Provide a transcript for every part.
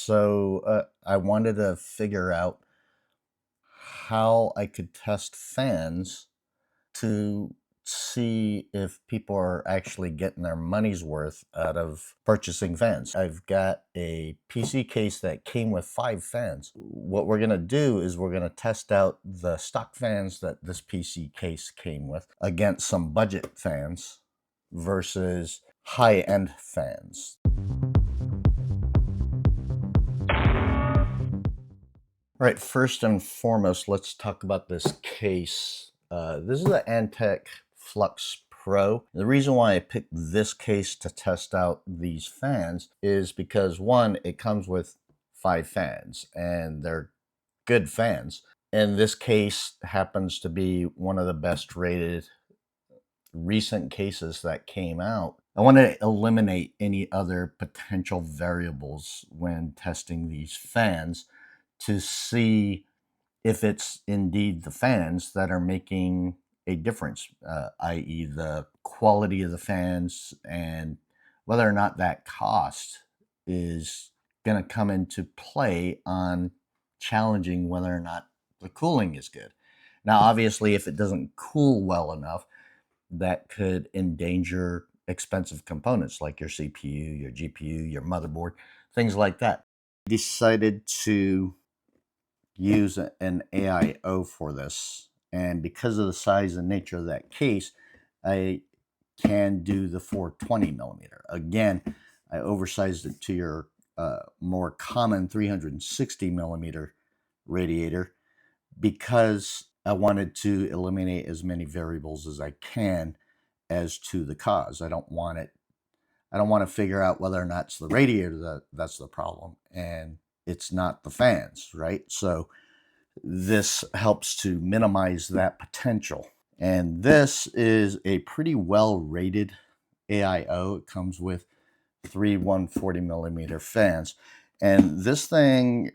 So I wanted to figure out how I could test fans to see if people are actually getting their money's worth out of purchasing fans. I've got a PC case that came with 5 fans. What we're going to do is we're going to test out the stock fans that this PC case came with against some budget fans versus high-end fans. All right, first and foremost, let's talk about this case. This is the Phanteks Flux Pro. The reason why I picked this case to test out these fans is because, one, it comes with 5 fans, and they're good fans. And this case happens to be one of the best rated recent cases that came out. I want to eliminate any other potential variables when testing these fans to see if it's indeed the fans that are making a difference, i.e. the quality of the fans and whether or not that cost is going to come into play on challenging whether or not the cooling is good. Now, obviously, if it doesn't cool well enough, that could endanger expensive components like your CPU, your GPU, your motherboard, things like that. I decided to use an AIO for this, and because of the size and nature of that case, I can do the 420 millimeter. Again, I oversized it to your more common 360 millimeter radiator because I wanted to eliminate as many variables as I can as to the cause. I don't want to figure out whether or not it's the radiator that's the problem and it's not the fans, right? So this helps to minimize that potential. And this is a pretty well rated AIO. It comes with 3 140 millimeter fans, and this thing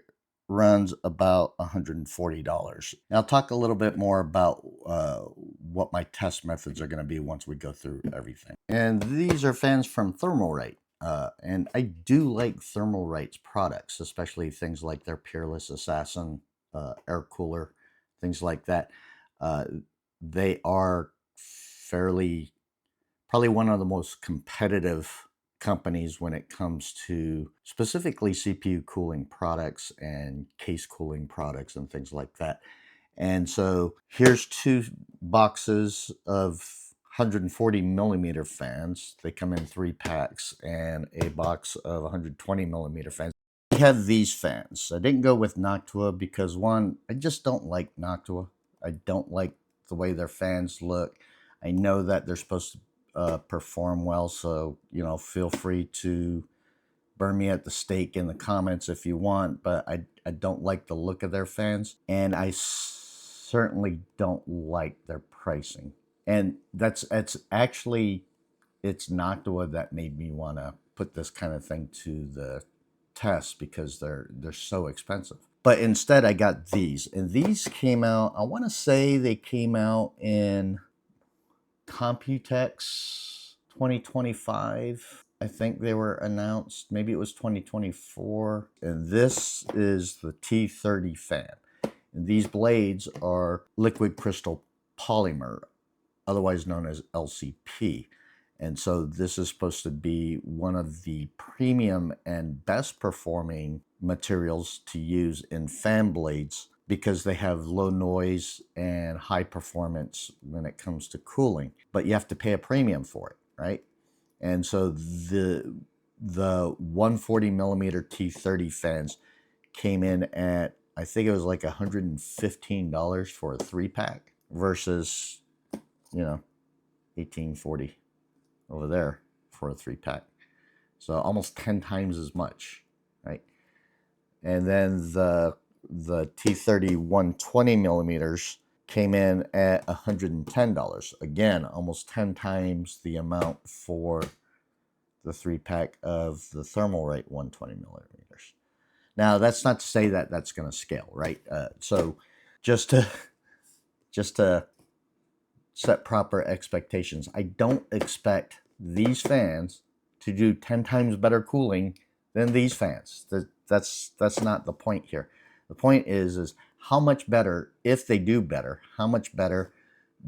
runs about $140. Now I'll talk a little bit more about what my test methods are going to be once we go through everything. And these are fans from Thermalright. And I do like Thermalright's products, especially things like their Peerless Assassin air cooler, things like that. They are probably one of the most competitive companies when it comes to specifically CPU cooling products and case cooling products and things like that. And so here's 2 boxes of 140 millimeter fans. They come in 3 packs, and a box of 120 millimeter fans. I have these fans. I didn't go with Noctua because, one, I just don't like Noctua. I don't like the way their fans look. I know that they're supposed to perform well, so feel free to burn me at the stake in the comments if you want, but I don't like the look of their fans, and I certainly don't like their pricing. And it's Noctua that made me want to put this kind of thing to the test because they're so expensive. But instead I got these, and these came out, I want to say they came out in Computex 2025. I think they were announced. Maybe it was 2024. And this is the T30 fan. And these blades are liquid crystal polymer, otherwise known as LCP. And so this is supposed to be one of the premium and best performing materials to use in fan blades because they have low noise and high performance when it comes to cooling. But you have to pay a premium for it, right? And so the 140 millimeter T30 fans came in at, I think it was like $115 for a 3-pack versus, $18.40 over there for a 3-pack. So almost 10 times as much, right? And then the T30 120 millimeters came in at $110. Again, almost 10 times the amount for the 3-pack of the Thermalright 120 millimeters. Now, that's not to say that that's going to scale, right? So just to set proper expectations, I don't expect these fans to do 10 times better cooling than these fans. That's not the point here. The point is how much better, if they do better, how much better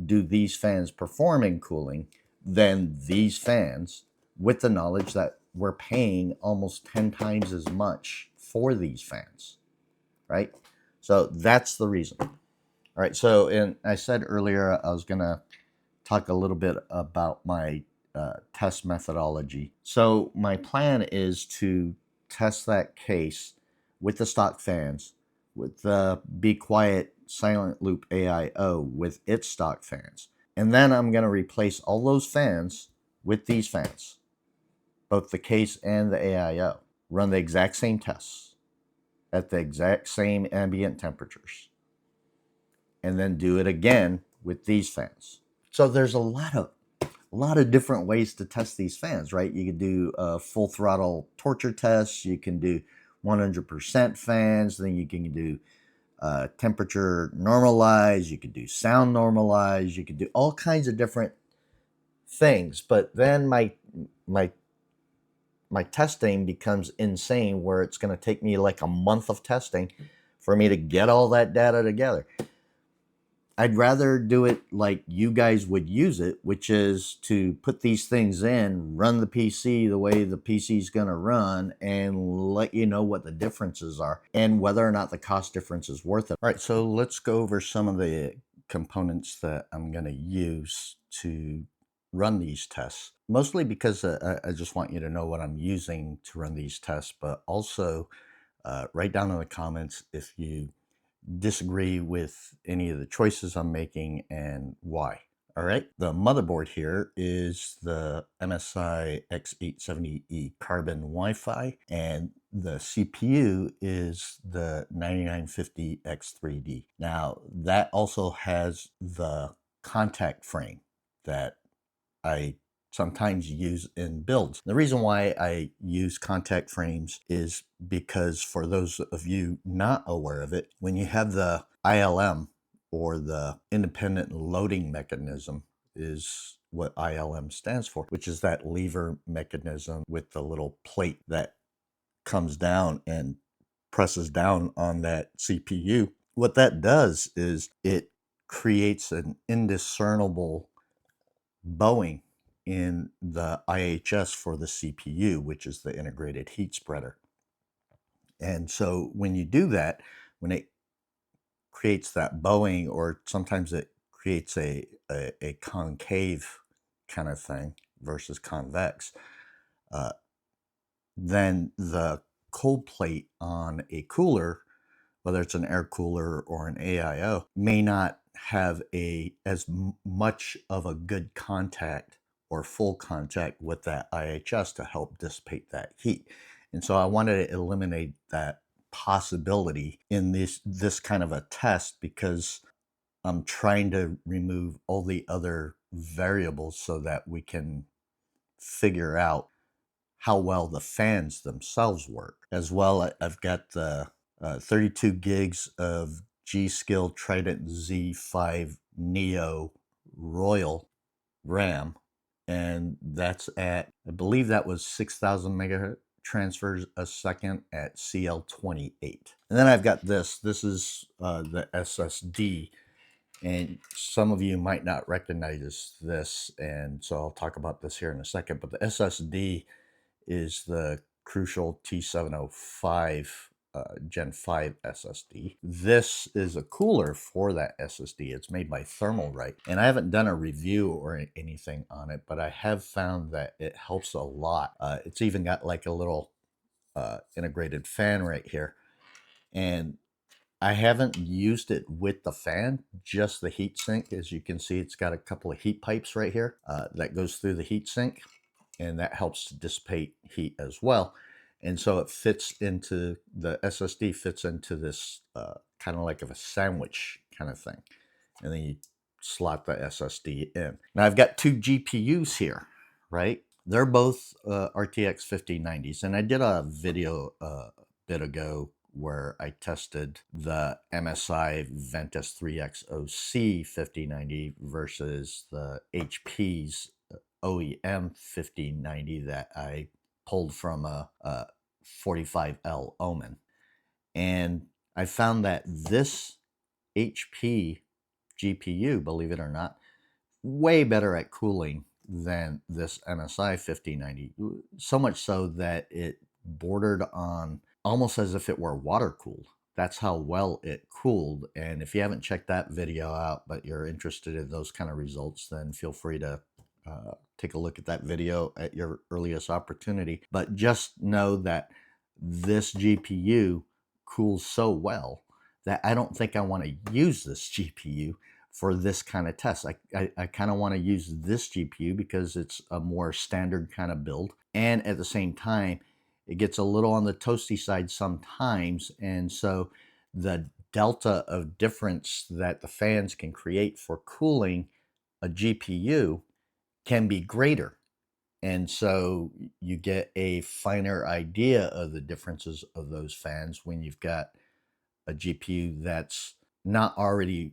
do these fans perform in cooling than these fans, with the knowledge that we're paying almost 10 times as much for these fans, right? So that's the reason. All right, so and I said earlier I was going to talk a little bit about my test methodology. So my plan is to test that case with the stock fans, with the Be Quiet Silent Loop AIO with its stock fans. And then I'm going to replace all those fans with these fans, both the case and the AIO. Run the exact same tests at the exact same ambient temperatures, and then do it again with these fans. So there's a lot of different ways to test these fans, right? You could do full throttle torture tests. You can do 100% fans. Then you can do temperature normalized. You could do sound normalized. You could do all kinds of different things. But then my testing becomes insane, where it's going to take me like a month of testing for me to get all that data together. I'd rather do it like you guys would use it, which is to put these things in, run the PC the way the PC is going to run, and let you know what the differences are and whether or not the cost difference is worth it. All right, so let's go over some of the components that I'm going to use to run these tests. Mostly because I just want you to know what I'm using to run these tests, but also write down in the comments if you disagree with any of the choices I'm making and why. All right, the motherboard here is the MSI X870E Carbon Wi-Fi, and the CPU is the 9950X3D. Now, that also has the contact frame that I sometimes use in builds. The reason why I use contact frames is because, for those of you not aware of it, when you have the ILM, or the independent loading mechanism is what ILM stands for, which is that lever mechanism with the little plate that comes down and presses down on that CPU. What that does is it creates an indiscernible bowing in the IHS for the CPU, which is the integrated heat spreader. And so when you do that, when it creates that bowing, or sometimes it creates a concave kind of thing versus convex, then the cold plate on a cooler, whether it's an air cooler or an AIO, may not have as much of a good contact or full contact with that IHS to help dissipate that heat. And so I wanted to eliminate that possibility in this kind of a test, because I'm trying to remove all the other variables so that we can figure out how well the fans themselves work. As well, I've got the 32 gigs of G.Skill Trident Z5 Neo Royal RAM, and that's at, I believe that was 6,000 megahertz transfers a second at CL28. And then I've got this is the SSD, and some of you might not recognize this, and so I'll talk about this here in a second. But the SSD is the Crucial T705 Gen 5 SSD. This is a cooler for that SSD. It's made by Thermalright, and I haven't done a review or anything on it, but I have found that it helps a lot. It's even got like a little integrated fan right here, and I haven't used it with the fan, just the heat sink. As you can see, it's got a couple of heat pipes right here that goes through the heat sink, and that helps to dissipate heat as well. And so it fits into, the SSD fits into this kind of like of a sandwich kind of thing. And then you slot the SSD in. Now I've got two GPUs here, right? They're both RTX 5090s. And I did a video a bit ago where I tested the MSI Ventus 3X OC 5090 versus the HP's OEM 5090 that I pulled from a 45L omen. And I found that this HP GPU, believe it or not, way better at cooling than this MSI 5090. So much so that it bordered on almost as if it were water cooled. That's how well it cooled. And if you haven't checked that video out, but you're interested in those kind of results, then feel free to take a look at that video at your earliest opportunity. But just know that this GPU cools so well that I don't think I want to use this GPU for this kind of test. I kind of want to use this GPU because it's a more standard kind of build. And at the same time, it gets a little on the toasty side sometimes. And so the delta of difference that the fans can create for cooling a GPU can be greater. And so you get a finer idea of the differences of those fans when you've got a GPU that's not already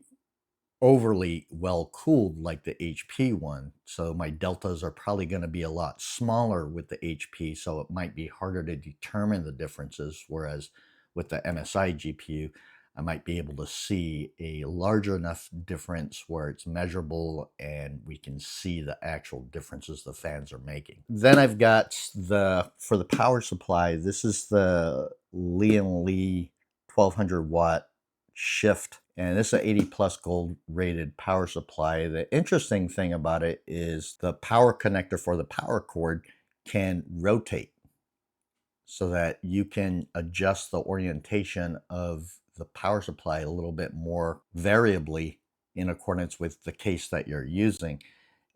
overly well cooled like the HP one. So my deltas are probably going to be a lot smaller with the HP, so it might be harder to determine the differences. Whereas with the MSI GPU, I might be able to see a larger enough difference where it's measurable and we can see the actual differences the fans are making. Then I've got for the power supply, this is the Lee & Lee 1200 watt shift, and this is an 80 plus gold rated power supply. The interesting thing about it is the power connector for the power cord can rotate so that you can adjust the orientation of the power supply a little bit more variably in accordance with the case that you're using.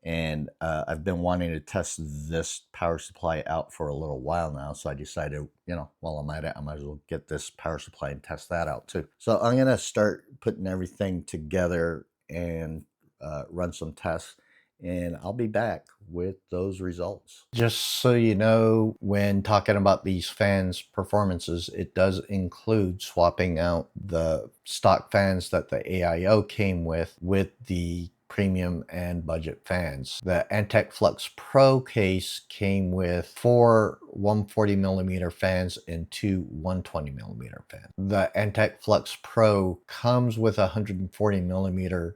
And I've been wanting to test this power supply out for a little while now. So I decided, while I'm at it, I might as well get this power supply and test that out too. So I'm going to start putting everything together and run some tests. And I'll be back with those results. Just so you know, when talking about these fans' performances, it does include swapping out the stock fans that the AIO came with the premium and budget fans. The Phanteks Flux Pro case came with 4 140mm fans and 2 120mm fans. The Phanteks Flux Pro comes with a 140mm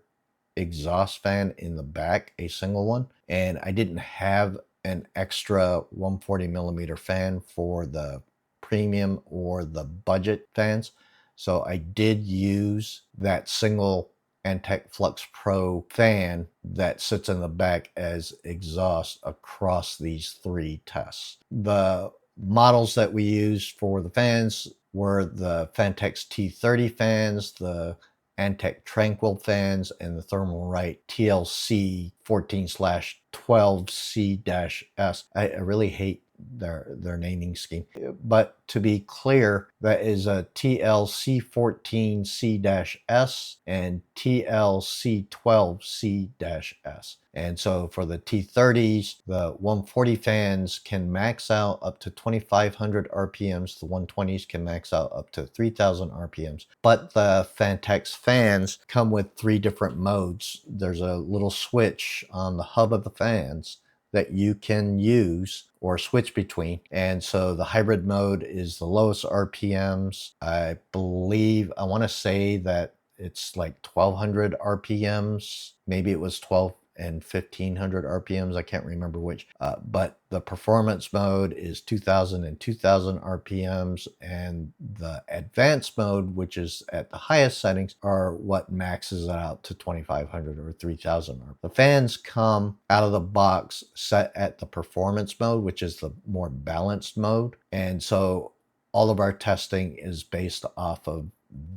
exhaust fan in the back, a single one, and I didn't have an extra 140mm fan for the premium or the budget fans, so I did use that single Phanteks Flux Pro fan that sits in the back as exhaust across these 3 tests. The models that we used for the fans were the Phanteks T30 fans, the Phanteks Tranquil fans, and the Thermalright TLC 14/12C-S. I really hate their naming scheme. But to be clear, that is a TLC14C-S and TLC12C-S. And so for the T30s, the 140 fans can max out up to 2,500 RPMs. The 120s can max out up to 3,000 RPMs. But the Phanteks fans come with 3 different modes. There's a little switch on the hub of the fans that you can use or switch between. And so the hybrid mode is the lowest RPMs. I want to say that it's like 1,200 RPMs. Maybe it was 12 and 1,500 RPMs. I can't remember which. But the performance mode is 2,000 and 2,000 RPMs. And the advanced mode, which is at the highest settings, are what maxes it out to 2,500 or 3,000. The fans come out of the box set at the performance mode, which is the more balanced mode. And so all of our testing is based off of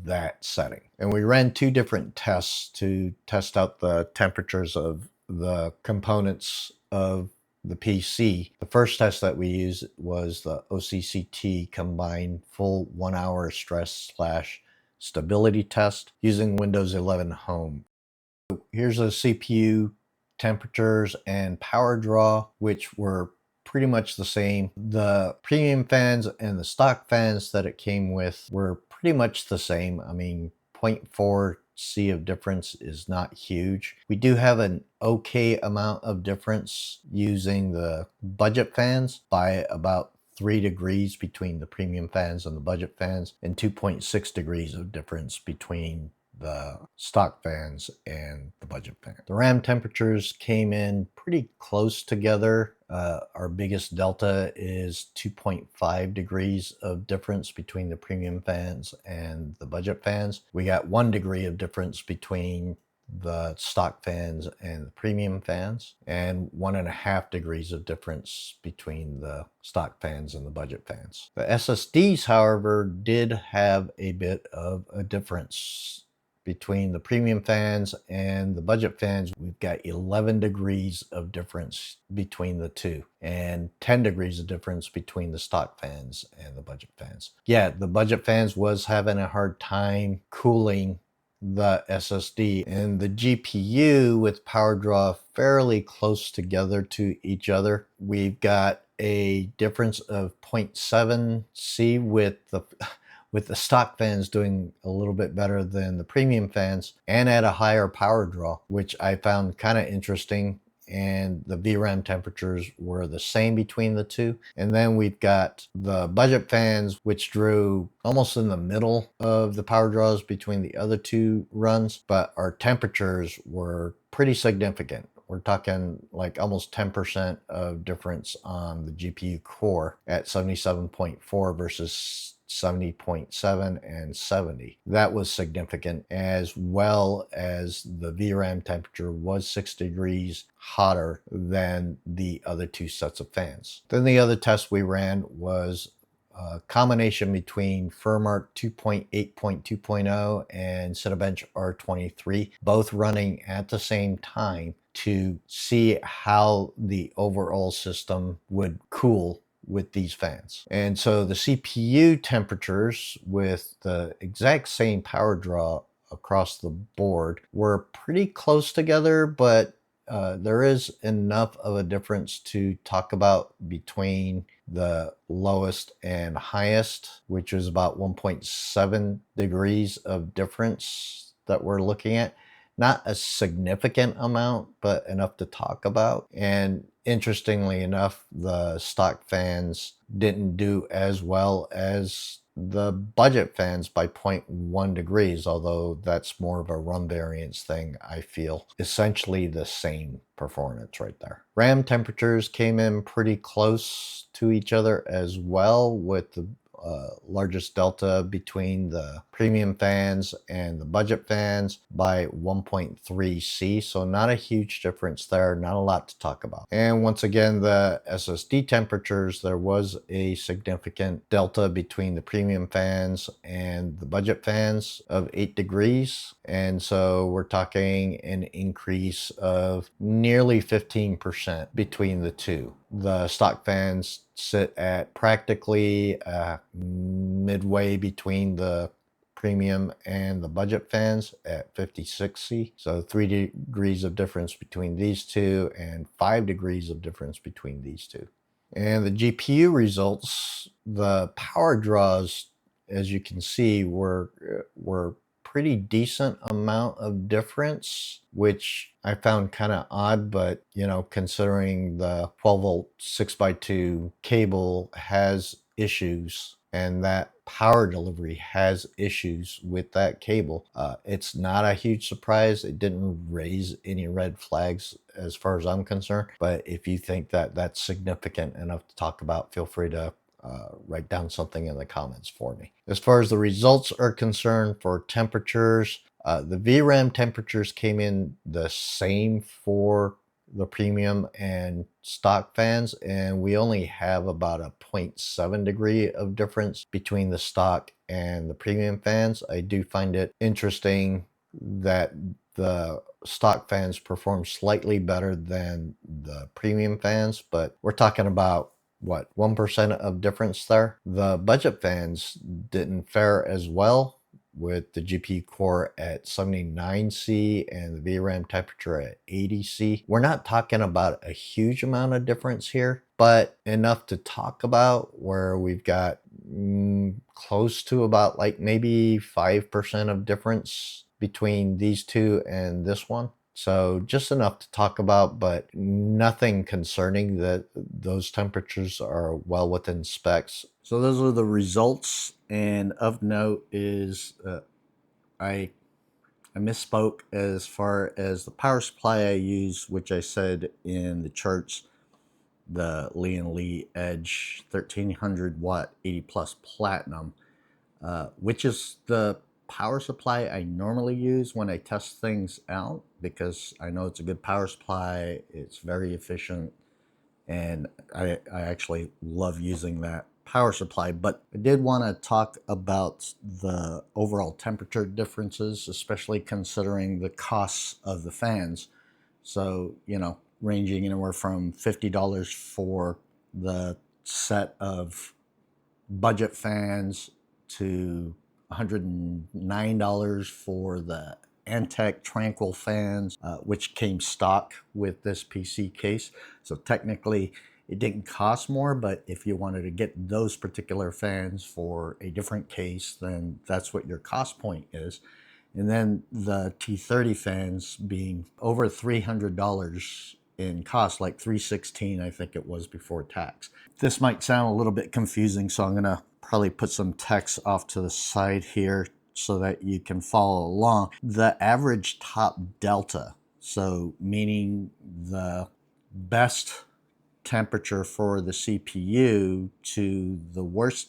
that setting. And we ran 2 different tests to test out the temperatures of the components of the PC. The first test that we used was the OCCT combined full 1-hour stress/stability test using Windows 11 Home. Here's a CPU temperatures and power draw, which were pretty much the same. The premium fans and the stock fans that it came with were pretty much the same. I mean, 0.4 C of difference is not huge. We do have an okay amount of difference using the budget fans by about 3 degrees between the premium fans and the budget fans, and 2.6 degrees of difference between the stock fans and the budget fan. The RAM temperatures came in pretty close together. Our biggest delta is 2.5 degrees of difference between the premium fans and the budget fans. We got 1 degree of difference between the stock fans and the premium fans, and 1.5 degrees of difference between the stock fans and the budget fans. The SSDs, however, did have a bit of a difference between the premium fans and the budget fans. We've got 11 degrees of difference between the two, and 10 degrees of difference between the stock fans and the budget fans. Yeah, the budget fans was having a hard time cooling the SSD, and the GPU with power draw fairly close together to each other. We've got a difference of 0.7 C with the stock fans doing a little bit better than the premium fans and at a higher power draw, which I found kind of interesting. And the VRAM temperatures were the same between the two. And then we've got the budget fans, which drew almost in the middle of the power draws between the other two runs, but our temperatures were pretty significant. We're talking like almost 10% of difference on the GPU core at 77.4 versus 70.7 and 70. That was significant, as well as the VRAM temperature was 6 degrees hotter than the other two sets of fans. Then the other test we ran was a combination between FirmArc 2.8.2.0 and Cinebench R23, both running at the same time to see how the overall system would cool with these fans. And so the CPU temperatures with the exact same power draw across the board were pretty close together, but there is enough of a difference to talk about between the lowest and highest, which is about 1.7 degrees of difference that we're looking at. Not a significant amount, but enough to talk about. And interestingly enough, the stock fans didn't do as well as the budget fans by 0.1 degrees, although that's more of a run variance thing, I feel. Essentially the same performance right there. RAM temperatures came in pretty close to each other as well, with the largest delta between the premium fans and the budget fans by 1.3 C, so not a huge difference there, not a lot to talk about. And once again, the SSD temperatures, there was a significant delta between the premium fans and the budget fans of 8 degrees, and so we're talking an increase of nearly 15% between the two. The stock fans sit at practically midway between the premium and the budget fans at 56C. So 3 degrees of difference between these two and 5 degrees of difference between these two. And the GPU results, the power draws, as you can see, were pretty decent amount of difference, which I found kind of odd, but you know, considering the 12 volt 6x2 cable has issues and that power delivery has issues with that cable, it's not a huge surprise. It didn't raise any red flags as far as I'm concerned, but if you think that that's significant enough to talk about, feel free to write down something in the comments for me. As far as the results are concerned for temperatures, the VRAM temperatures came in the same for the premium and stock fans, and we only have about a 0.7 degree of difference between the stock and the premium fans. I do find it interesting that the stock fans perform slightly better than the premium fans, but we're talking about what, 1% of difference there. The budget fans didn't fare as well, with the GPU core at 79C and the VRAM temperature at 80C. We're not talking about a huge amount of difference here, but enough to talk about, where we've got close to about like maybe 5% of difference between these two and this one. So just enough to talk about, but nothing concerning. That those temperatures are well within specs. So those are the results. And of note is I misspoke as far as the power supply I use, which I said in the charts, the Lee & Lee Edge 1300 watt 80 plus platinum, which is the power supply I normally use when I test things out, because I know it's a good power supply, it's very efficient, and I actually love using that power supply. But I did want to talk about the overall temperature differences, especially considering the costs of the fans. So, you know, ranging anywhere from $50 for the set of budget fans to $109 for the Antec Tranquil fans, which came stock with this PC case. So technically it didn't cost more, but if you wanted to get those particular fans for a different case, then that's what your cost point is. And then the T30 fans being over $300 in cost, like $316 I think it was before tax. This might sound a little bit confusing, so I'm gonna probably put some text off to the side here so that you can follow along. The average top delta, so meaning the best temperature for the CPU to the worst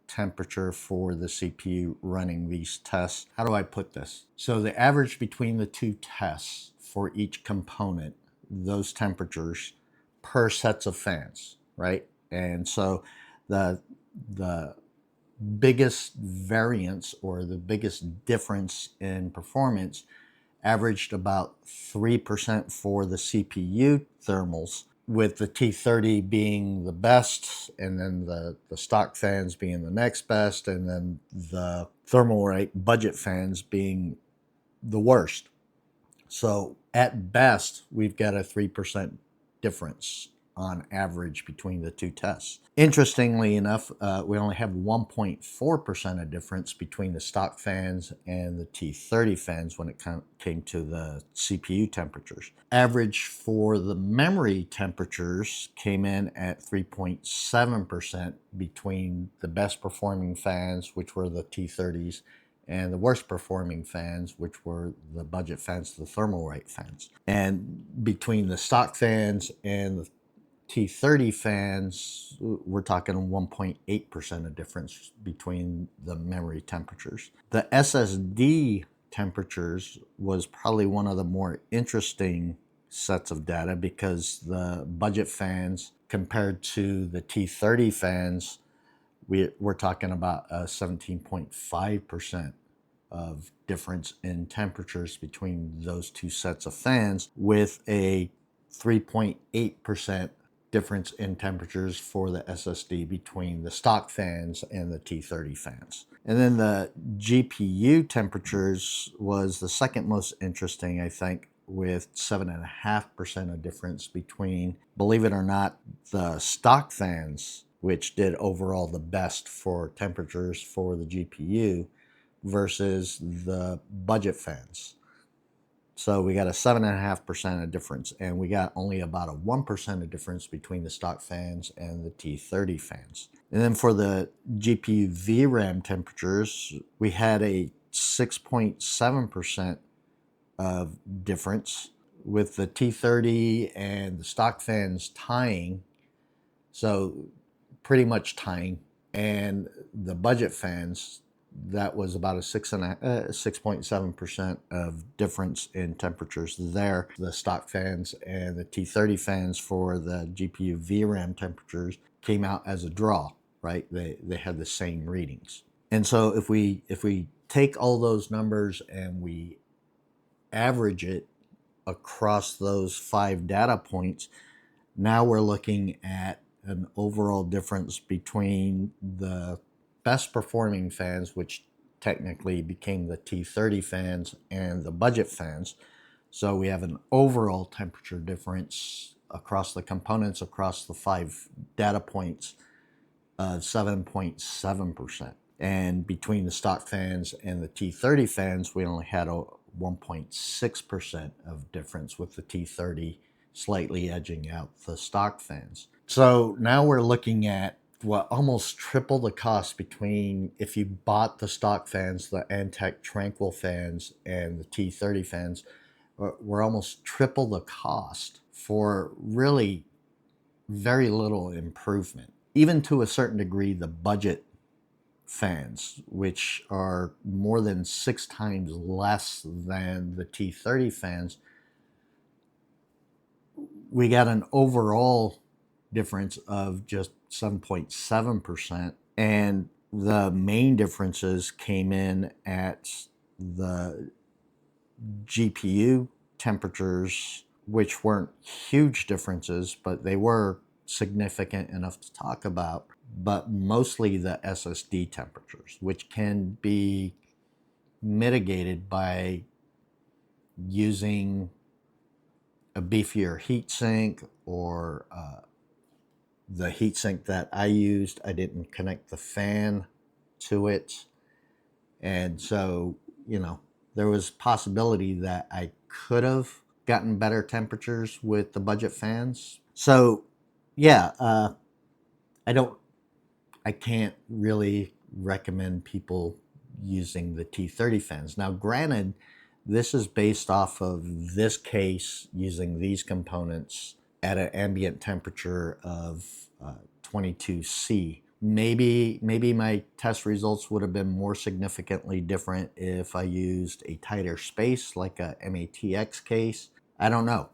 temperature for the CPU running these tests. How do I put this? So the average between the two tests for each component, those temperatures per sets of fans, right? And so the biggest variance or the biggest difference in performance averaged about 3% for the CPU thermals, with the T30 being the best, and then the stock fans being the next best, and then the Thermalright budget fans being the worst. So at best, we've got a 3% difference on average between the two tests. Interestingly enough, we only have 1.4% of difference between the stock fans and the T30 fans when it came to the CPU temperatures. Average for the memory temperatures came in at 3.7% between the best performing fans, which were the T30s, and the worst performing fans, which were the budget fans, the Thermalright fans. And between the stock fans and the T30 fans, we're talking 1.8% of difference between the memory temperatures. The SSD temperatures was probably one of the more interesting sets of data, because the budget fans compared to the T30 fans, we're talking about a 17.5% of difference in temperatures between those two sets of fans, with a 3.8% difference in temperatures for the SSD between the stock fans and the T30 fans. And then the GPU temperatures was the second most interesting, I think, with 7.5% of difference between, believe it or not, the stock fans, which did overall the best for temperatures for the GPU, versus the budget fans. So we got a 7.5% of difference, and we got only about a 1% of difference between the stock fans and the T30 fans. And then for the GPU VRAM temperatures, we had a 6.7% of difference, with the T30 and the stock fans tying, so pretty much tying, and the budget fans, that was about a 6.7% of difference in temperatures there. The stock fans and the T30 fans for the GPU VRAM temperatures came out as a draw, right? They had the same readings. And so if we take all those numbers and we average it across those 5 data points, now we're looking at an overall difference between the best performing fans, which technically became the T30 fans, and the budget fans. So we have an overall temperature difference across the components, across the 5 data points, of 7.7%. And between the stock fans and the T30 fans, we only had a 1.6% of difference, with the T30 slightly edging out the stock fans. So now we're looking at what, almost triple the cost between if you bought the stock fans, the Phanteks Tranquil fans, and the T30 fans. We're almost triple the cost for really very little improvement. Even to a certain degree, the budget fans, which are more than 6 times less than the T30 fans, we got an overall difference of just 7.7%. And the main differences came in at the GPU temperatures, which weren't huge differences, but they were significant enough to talk about, but mostly the SSD temperatures, which can be mitigated by using a beefier heatsink, or the heatsink that I used, I didn't connect the fan to it. And so, there was possibility that I could have gotten better temperatures with the budget fans. So yeah, I can't really recommend people using the T30 fans. Now, granted, this is based off of this case using these components at an ambient temperature of 22°C. Maybe my test results would have been more significantly different if I used a tighter space like a MATX case. I don't know.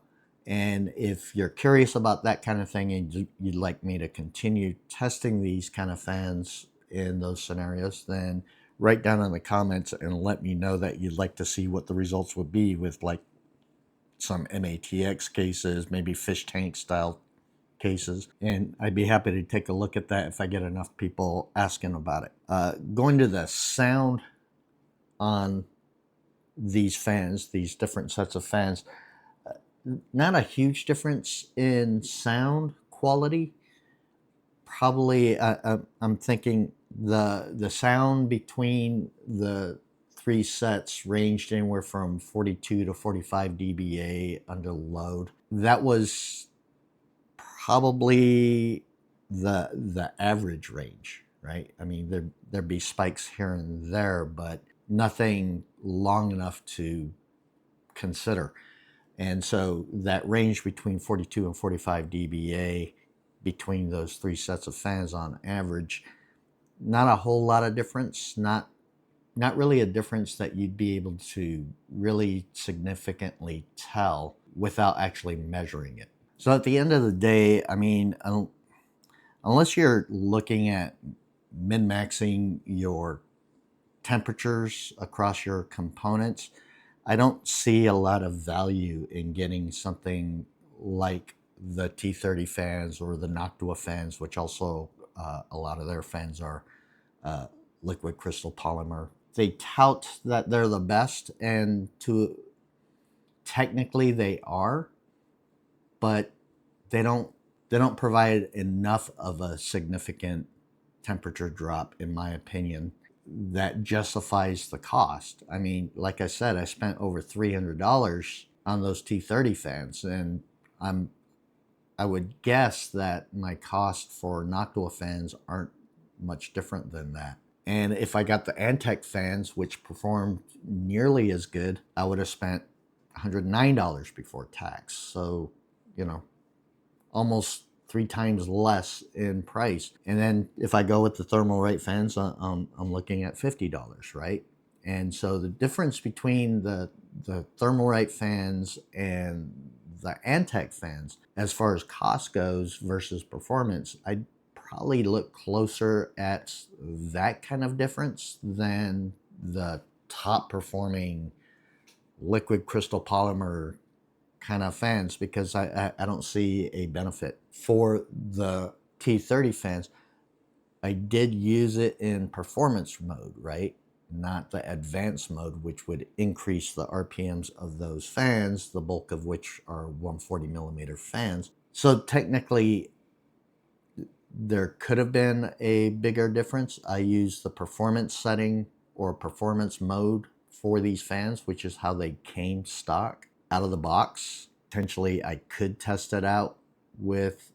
And if you're curious about that kind of thing and you'd like me to continue testing these kind of fans in those scenarios, then write down in the comments and let me know that you'd like to see what the results would be with like some MATX cases, maybe fish tank style cases, and I'd be happy to take a look at that if I get enough people asking about it. Going to the sound on these fans, these different sets of fans, not a huge difference in sound quality. Probably, I'm thinking the sound between the 3 sets ranged anywhere from 42 to 45 dBA under load. That was probably the average range, right? I mean, there'd be spikes here and there, but nothing long enough to consider. And so that range between 42 and 45 dBA between those 3 sets of fans on average, not a whole lot of difference, not really a difference that you'd be able to really significantly tell without actually measuring it. So at the end of the day, I mean, unless you're looking at min-maxing your temperatures across your components, I don't see a lot of value in getting something like the T30 fans or the Noctua fans, which also a lot of their fans are liquid crystal polymer. They tout that they're the best, and technically they are, but they don't provide enough of a significant temperature drop, in my opinion, that justifies the cost. I mean, like I said, I spent over $300 on those T30 fans, and I would guess that my cost for Noctua fans aren't much different than that. And if I got the Phanteks fans, which performed nearly as good, I would have spent $109 before tax. So, almost 3 times less in price. And then if I go with the Thermalright fans, I'm looking at $50, right? And so the difference between the Thermalright fans and the Phanteks fans, as far as cost goes versus performance, I'd probably look closer at that kind of difference than the top performing liquid crystal polymer kind of fans, because I don't see a benefit. For the T30 fans, I did use it in performance mode, right? Not the advanced mode, which would increase the RPMs of those fans, the bulk of which are 140 millimeter fans. So technically, there could have been a bigger difference. I used the performance setting or performance mode for these fans, which is how they came stock out of the box. Potentially I could test it out with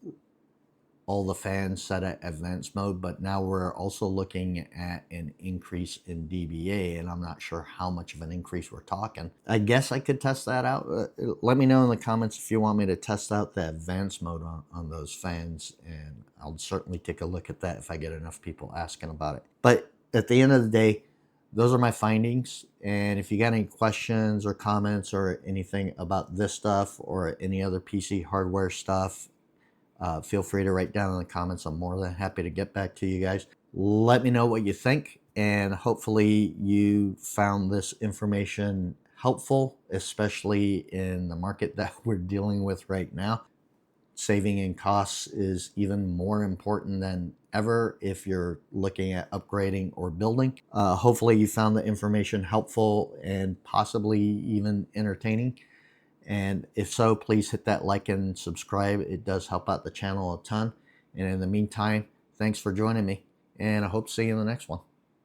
all the fans set at advanced mode, but now we're also looking at an increase in dBA, and I'm not sure how much of an increase we're talking. I guess I could test that out. Let me know in the comments if you want me to test out the advanced mode on those fans, and I'll certainly take a look at that if I get enough people asking about it. But at the end of the day, those are my findings, and if you got any questions or comments or anything about this stuff or any other PC hardware stuff, feel free to write down in the comments. I'm more than happy to get back to you guys. Let me know what you think, and hopefully you found this information helpful, especially in the market that we're dealing with right now. Saving in costs is even more important than ever if you're looking at upgrading or building. Hopefully you found the information helpful and possibly even entertaining. And if so, please hit that like and subscribe. It does help out the channel a ton. And in the meantime, thanks for joining me, and I hope to see you in the next one.